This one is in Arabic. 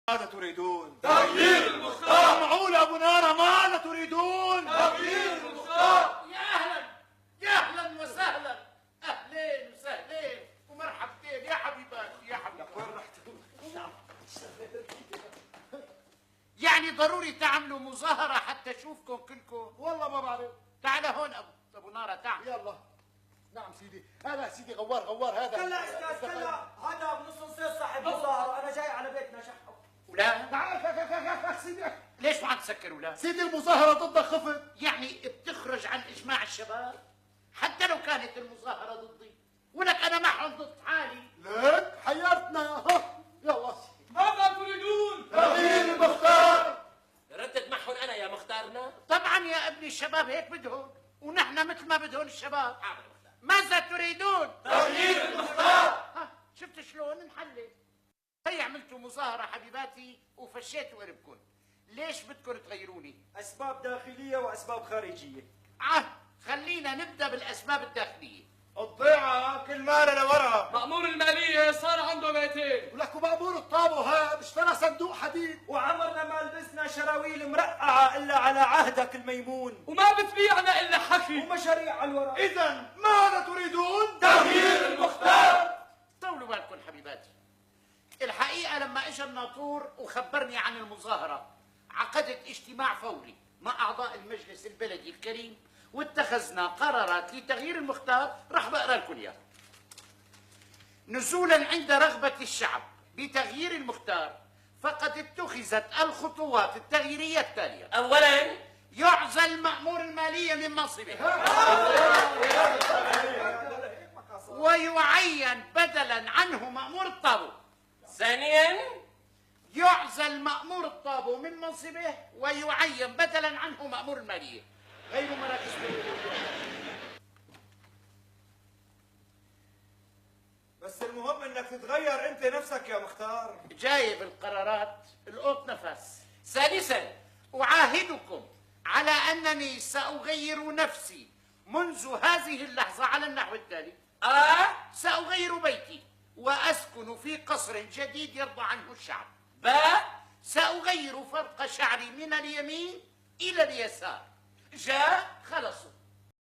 ماذا تريدون؟ تغيير المختار. معقول أبو نارة ماذا تريدون؟ تغيير المختار. يا أهلا يا أهلا وسهلا، أهلين وسهلين ومرحبتين يا حبيباتي يا حبيباتي. وين رحتوا؟ يعني ضروري تعملوا مظاهرة حتى أشوفكم كلكم؟ والله ما بعرف. تعال هون أبو نارة تعال. يلا. نعم سيدي، هذا سيدي غوار هذا. كلا استاذ كلا، هذا بنص نصير صاحب مظاهرة، أنا جاي على بيتنا شحه. ولا تعال سيدي. ليش ما عم تسكر ولا؟ سيدي المظاهرة ضدك خفت. يعني بتخرج عن إجماع الشباب حتى لو كانت المظاهرة ضدي، ولك أنا معهم ضد حالي. لك حيرتنا. يلا. ماذا تريدون؟ تغيير المختار. ردد معهم انا يا مختارنا. طبعا يا ابني الشباب هيك بدهم، ونحن مثل ما بدهم الشباب. ماذا تريدون؟ تغيير المختار. شفت شلون نحلل؟ هي عملتوا مظاهرة حبيباتي وفشيتوا قربكم، ليش بدكم تغيروني؟ أسباب داخلية وأسباب خارجية. خلينا نبدأ بالأسباب الداخلية. الضيعة كل مالها لورا. مأمور المالية صار عنده بيتين. ولك ومأمور الطابو هذا اشترى صندوق حديد. وعمرنا ما لبسنا شراويل مرقعة إلا على عهدك الميمون. وما بتبيعنا إلا حكي ومشاريع على الورق. إذا ماذا تريدون؟ تغيير المختار. طولوا بالكم حبيباتي. الحقيقة لما اجى الناطور وخبرني عن المظاهرة عقدت اجتماع فوري مع أعضاء المجلس البلدي الكريم، واتخذنا قرارات لتغيير المختار. رح بقرا لكم اياها. نزولا عند رغبة الشعب بتغيير المختار، فقد اتخذت الخطوات التغييرية التالية. اولا يعزل مأمور المالية من منصبه ويعين بدلا عنه مأمور الطابو. ثانيا يعزل مأمور الطابو من منصبه ويعين بدلا عنه مأمور المالية. غير مراكز بس المهم انك تتغير انت نفسك يا مختار. جايب القرارات القط نفس. ثالثا أعاهدكم على أنني سأغير نفسي منذ هذه اللحظة على النحو التالي. سأغير بيتي وأسكن في قصر جديد يرضى عنه الشعب. سأغير فرق شعري من اليمين إلى اليسار. خلصوا.